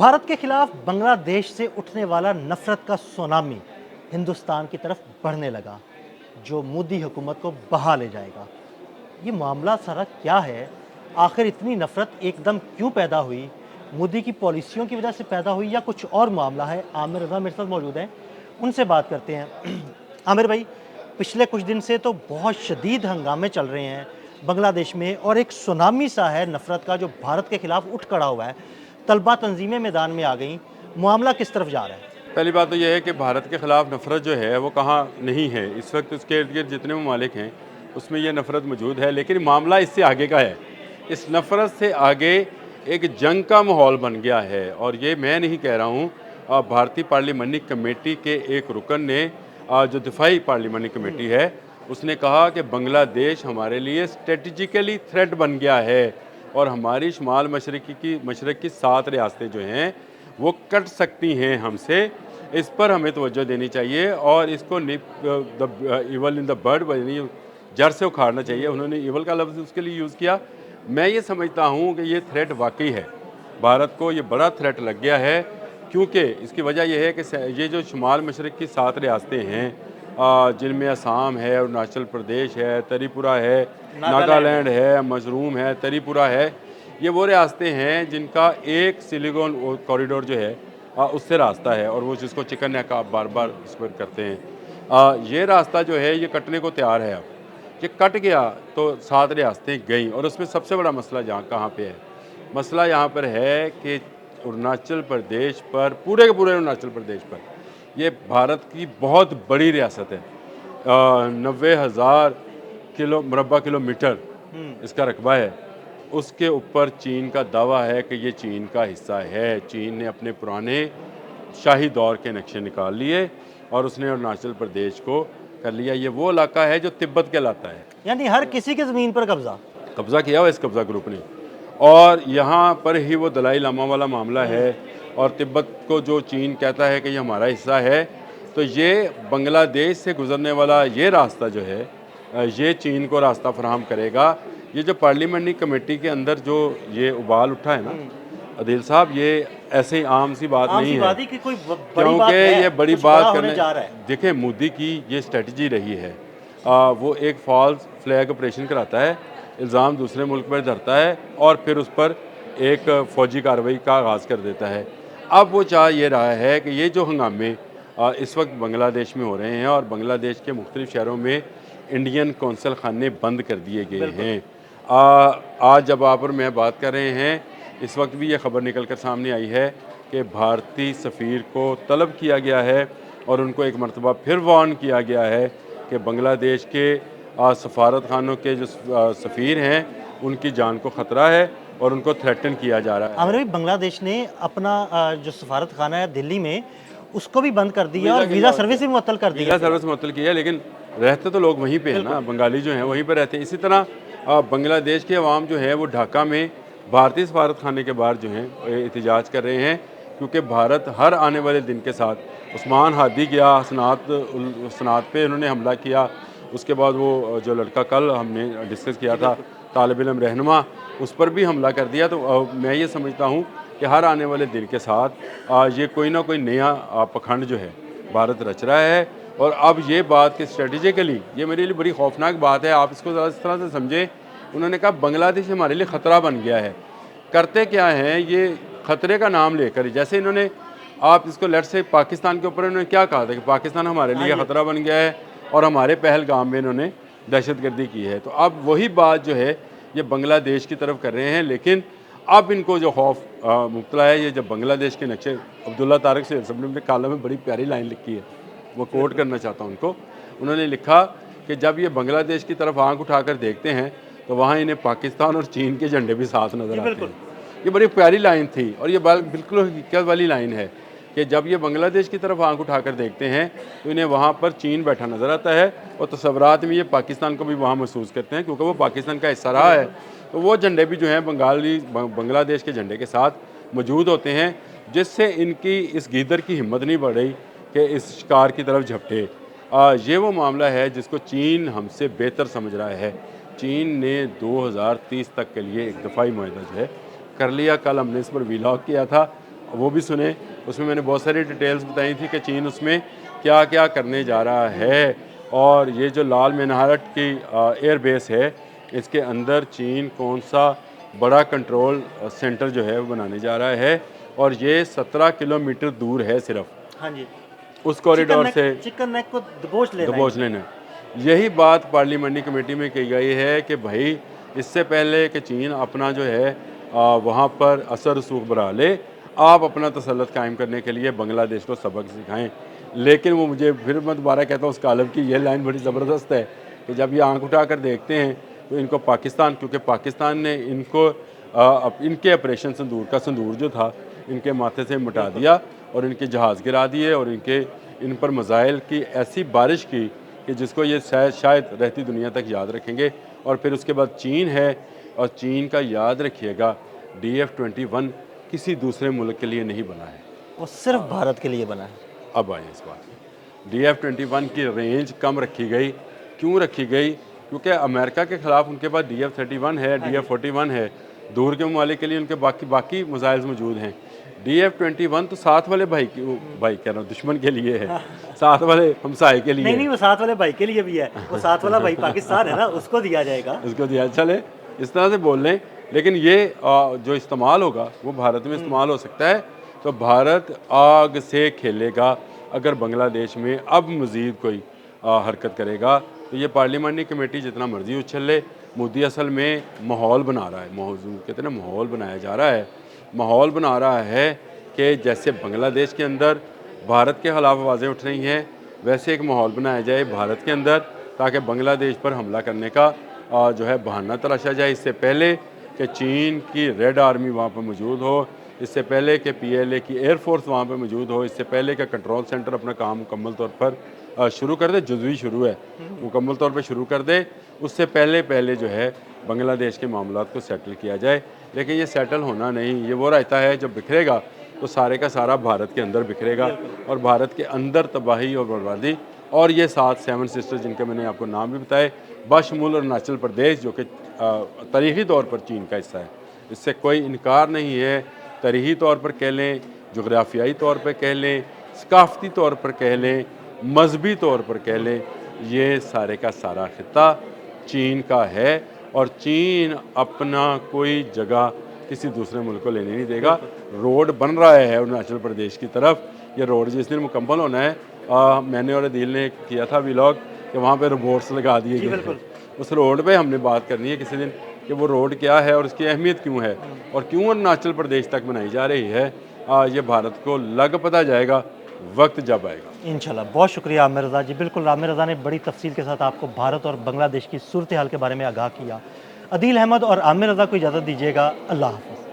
भारत के खिलाफ बांग्लादेश से उठने वाला नफरत का सुनामी हिंदुस्तान की तरफ बढ़ने लगा, जो मोदी हुकूमत को बहा ले जाएगा। ये मामला सारा क्या है? आखिर इतनी नफरत एकदम क्यों पैदा हुई? मोदी की पॉलिसियों की वजह से पैदा हुई या कुछ और मामला है? आमिर रज़ा मेरे साथ मौजूद हैं, उनसे बात करते हैं। आमिर भाई, पिछले कुछ दिन से तो बहुत शदीद हंगामे चल रहे हैं बांग्लादेश में, और एक सुनामी सा है नफरत का जो भारत के खिलाफ उठ खड़ा हुआ है। तलबा तंजीमें मैदान में आ गई। मामला किस तरफ जा रहा है? पहली बात तो यह है कि भारत के ख़िलाफ़ नफ़रत जो है वो कहाँ नहीं है। इस वक्त उसके इर्द गिर्द जितने ममालिक हैं उसमें ये नफ़रत मौजूद है, लेकिन मामला इससे आगे का है। इस नफ़रत से आगे एक जंग का माहौल बन गया है, और ये मैं नहीं कह रहा हूँ। भारतीय पार्लिमानी कमेटी के एक रुकन ने, जो दिफाई पार्लिमानी कमेटी है, उसने कहा कि बांग्लादेश हमारे लिए स्ट्रेटजिकली थ्रेट बन गया है और हमारी शुमाल मशरक़ की 7 रियासतें जो हैं वो कट सकती हैं हमसे। इस पर हमें तवज्जो देनी चाहिए और इसको इवल इन द बर्ड, यानी जड़ से उखाड़ना चाहिए। उन्होंने इवल का लफ्ज़ उसके लिए यूज़ किया। मैं ये समझता हूँ कि ये थ्रेट वाकई है, भारत को ये बड़ा थ्रेट लग गया है, क्योंकि इसकी वजह यह है कि ये जो शुमाल मशरक़ की 7 रियासतें हैं, जिनमें असम है, अरुणाचल प्रदेश है, त्रिपुरा है, नागालैंड है, मिज़ोरम है, त्रिपुरा है, ये वो रियासतें हैं जिनका एक सिलिकॉन कॉरिडोर जो है उससे रास्ता है, और वो जिसको चिकन नेक आप बार बार इसको करते हैं। ये रास्ता जो है ये कटने को तैयार है। अब ये कट गया तो 7 रियासतें गई, और उसमें सबसे बड़ा मसला जहाँ कहाँ पे है, मसला यहाँ पर है कि अरुणाचल प्रदेश पर, पूरे के पूरे अरुणाचल प्रदेश पर, ये भारत की बहुत बड़ी रियासत है। 90,000 मुरबा किलोमीटर इसका रकबा है। उसके ऊपर चीन का दावा है कि ये चीन का हिस्सा है। चीन ने अपने पुराने शाही दौर के नक्शे निकाल लिए और उसने अरुणाचल प्रदेश को कर लिया। ये वो इलाका है जो तिब्बत कहलाता है। यानी हर किसी की ज़मीन पर कब्ज़ा किया हुआ इस कब्ज़ा ग्रुप ने, और यहाँ पर ही वो दलाई लामा वाला मामला है। और तिब्बत को जो चीन कहता है कि ये हमारा हिस्सा है, तो ये बांग्लादेश से गुज़रने वाला ये रास्ता जो है, ये चीन को रास्ता फराहम करेगा। ये जो पार्लियामेंट्री कमेटी के अंदर जो ये उबाल उठा है ना अदील साहब, ये ऐसे ही आम सी बात नहीं है, कि कोई क्योंकि ये बड़ी बात करने जा रहा है। देखिए, मोदी की ये स्ट्रेटजी रही है। वो एक फॉल्स फ्लैग ऑपरेशन कराता है, इल्ज़ाम दूसरे मुल्क पर धरता है और फिर उस पर एक फ़ौजी कार्रवाई का आगाज़ कर देता है। अब वो चाह ये रहा है कि ये जो हंगामे इस वक्त बांग्लादेश में हो रहे हैं, और बांग्लादेश के मुख्तलिफ़ शहरों में इंडियन कौंसल खाने बंद कर दिए गए हैं। आज जब आप और मैं बात कर रहे हैं, इस वक्त भी ये खबर निकल कर सामने आई है कि भारतीय सफ़ीर को तलब किया गया है और उनको एक मरतबा फिर वार्न किया गया है कि बांग्लादेश के सफारत खानों के जो सफ़ीर हैं उनकी जान को ख़तरा है और उनको थ्रेटन किया जा रहा है। आमिर भाई, बांग्लादेश ने अपना जो सफारत खाना है दिल्ली में, उसको भी बंद कर दिया और वीज़ा सर्विस भी मुअत्तल कर दी है। वीज़ा सर्विस मुअत्तल की है, लेकिन रहते तो लोग वहीं पे हैं ना, बंगाली जो हैं वहीं पर रहते हैं। इसी तरह बांग्लादेश के अवाम जो है वो ढाका में भारतीय सफारत खाने के बाहर जो हैं एहतजाज कर रहे हैं, क्योंकि भारत हर आने वाले दिन के साथ उस्मान हादी गया, सनात पे उन्होंने हमला किया। उसके बाद वो जो लड़का कल हमने डिस्कस किया था, तालिब इल्म रहनुमा, उस पर भी हमला कर दिया। तो मैं ये समझता हूँ कि हर आने वाले दिन के साथ ये कोई ना कोई नया पखंड जो है भारत रच रहा है। और अब ये बात कि स्ट्रेटजिकली ये मेरे लिए बड़ी खौफनाक बात है, आप इसको ज़रा इस तरह से समझें। उन्होंने कहा बांग्लादेश हमारे लिए ख़तरा बन गया है। करते क्या हैं ये, ख़तरे का नाम लेकर, जैसे इन्होंने, आप इसको लेट से पाकिस्तान के ऊपर इन्होंने क्या कहा था कि पाकिस्तान हमारे लिए ख़तरा बन गया है, और हमारे पहलगाम में इन्होंने दहशतगर्दी की है। तो अब वही बात जो है ये बांग्लादेश की तरफ कर रहे हैं। लेकिन अब इनको जो खौफ मुब्तला है, ये जब बांग्लादेश के नक्शे, अब्दुल्ला तारिक से सबने अपने कालम में बड़ी प्यारी लाइन लिखी है, वो कोट करना चाहता हूँ उनको। उन्होंने लिखा कि जब ये बांग्लादेश की तरफ आंख उठाकर देखते हैं तो वहाँ इन्हें पाकिस्तान और चीन के झंडे भी साथ नज़र आते हैं। ये बड़ी प्यारी लाइन थी, और ये बिल्कुल हकीकत वाली लाइन है कि जब ये बांग्लादेश की तरफ आंख उठाकर देखते हैं तो इन्हें वहाँ पर चीन बैठा नज़र आता है, और तस्वुरात में ये पाकिस्तान को भी वहाँ महसूस करते हैं, क्योंकि वो पाकिस्तान का हिस्सा रहा है। तो वो झंडे भी जो हैं बांग्लादेश के झंडे के साथ मौजूद होते हैं, जिससे इनकी इस गीदड़ की हिम्मत नहीं बढ़ रही कि इस शिकार की तरफ झपटे। ये वो मामला है जिसको चीन हमसे बेहतर समझ रहा है। चीन ने 2030 तक के लिए एक दफ़ाई मुआहदा जो है कर लिया। कल हमने इस पर वीलॉग किया था, वो भी सुने। उसमें मैंने बहुत सारी डिटेल्स बताई थी कि चीन उसमें क्या क्या करने जा रहा है। और ये जो लाल मीनारत की एयर बेस है, इसके अंदर चीन कौन सा बड़ा कंट्रोल सेंटर जो है वो बनाने जा रहा है, और ये 17 किलोमीटर दूर है सिर्फ हाँ जी, उस कॉरिडोर से चिकन नेक को दबोच लेना है। दबोच लेना। यही बात पार्लियामेंट्री कमेटी में कही गई है कि भाई इससे पहले कि चीन अपना जो है वहाँ पर असर रसूख बढ़ा ले, आप अपना तसल्लुत कायम करने के लिए बांग्लादेश को सबक सिखाएं। लेकिन वो मुझे फिर मैं दोबारा कहता हूँ उस कालम की ये लाइन बड़ी ज़बरदस्त है कि जब ये आंख उठा कर देखते हैं तो इनको पाकिस्तान, क्योंकि पाकिस्तान ने इनको इनके ऑपरेशन संदूर का संदूर जो था इनके माथे से मिटा दिया और इनके जहाज़ गिरा दिए और इन पर मिसाइल की ऐसी बारिश की कि जिसको ये शायद रहती दुनिया तक याद रखेंगे। और फिर उसके बाद चीन है, और चीन का याद रखिएगा DF-21 किसी दूसरे मुल्क के लिए नहीं बना है, वो सिर्फ भारत के लिए बना है। अब आए इस बात। DF-21 की रेंज कम रखी गई। क्यों रखी गई? क्योंकि अमेरिका के ख़िलाफ़ उनके पास DF-31 है, DF-41 है। दूर के ममालिक के लिए उनके बाकी मिसाइल्स मौजूद हैं। DF-21 तो साथ वाले भाई कह रहा हूँ, दुश्मन के लिए है, साथ वाले हमसाए के लिए। नहीं, वो साथ वाले भाई के लिए भी है। वो साथ वाला भाई पाकिस्तान है ना, उसको दिया जाएगा। उसको दिया चले, इस तरह से बोल लें। लेकिन ये जो इस्तेमाल होगा वो भारत में इस्तेमाल हो सकता है। तो भारत आग से खेलेगा अगर बांग्लादेश में अब मज़ीद कोई हरकत करेगा। तो ये पार्लियामेंट्री कमेटी जितना मर्जी उछल ले, मोदी असल में माहौल बना रहा है। कहते हैं ना, माहौल बनाया जा रहा है। माहौल बना रहा है कि जैसे बांग्लादेश के अंदर भारत के ख़िलाफ़ आवाज़ें उठ रही हैं, वैसे एक माहौल बनाया जाए भारत के अंदर, ताकि बांग्लादेश पर हमला करने का जो है बहाना तलाशा जाए। इससे पहले कि चीन की रेड आर्मी वहाँ पर मौजूद हो, इससे पहले कि PLA की एयरफोर्स वहाँ पर मौजूद हो, इससे पहले कि कंट्रोल सेंटर अपना काम मुकम्मल तौर पर शुरू कर दे, जुज़वी शुरू है, मुकम्मल तौर पर शुरू कर दे, उससे पहले जो है बांग्लादेश के मामलात को सेटल किया जाए। लेकिन ये सेटल होना नहीं, ये वो रहता है जब बिखरेगा तो सारे का सारा भारत के अंदर बिखरेगा और भारत के अंदर तबाही और बर्बादी। और ये 7 सिस्टर्स जिनके मैंने आपको नाम भी बताए, बशमूल अरुणाचल प्रदेश जो कि तारीख़ी तौर पर चीन का हिस्सा है, इससे कोई इनकार नहीं है। तारीख़ी तौर पर कह लें, जोग्राफियाई तौर पर कह लें, सकाफ़ती तौर पर कह लें, मजहबी तौर पर कह लें, ये सारे का सारा खित्ता चीन का है। और चीन अपना कोई जगह किसी दूसरे मुल्क को लेने नहीं देगा। रोड बन रहा है अरुणाचल प्रदेश की तरफ, ये रोड जिस दिन मुकम्मल होना है, मैंने और अदील ने किया था व्लॉग कि वहाँ पे रोबोट्स लगा दिए गए हैं। उस रोड पे हमने बात करनी है किसी दिन कि वो रोड क्या है और उसकी अहमियत क्यों है और क्यों अरुणाचल प्रदेश तक बनाई जा रही है। ये भारत को लग पता जाएगा वक्त जब आएगा। इंशाल्लाह। बहुत शुक्रिया आमिर रज़ा जी। बिल्कुल, आमिर रज़ा ने बड़ी तफसील के साथ आपको भारत और बांग्लादेश की सूरत हाल के बारे में आगाह किया। अदील अहमद और आमिर रज़ा को इजाज़त दीजिएगा। अल्लाह हाफ़िज़।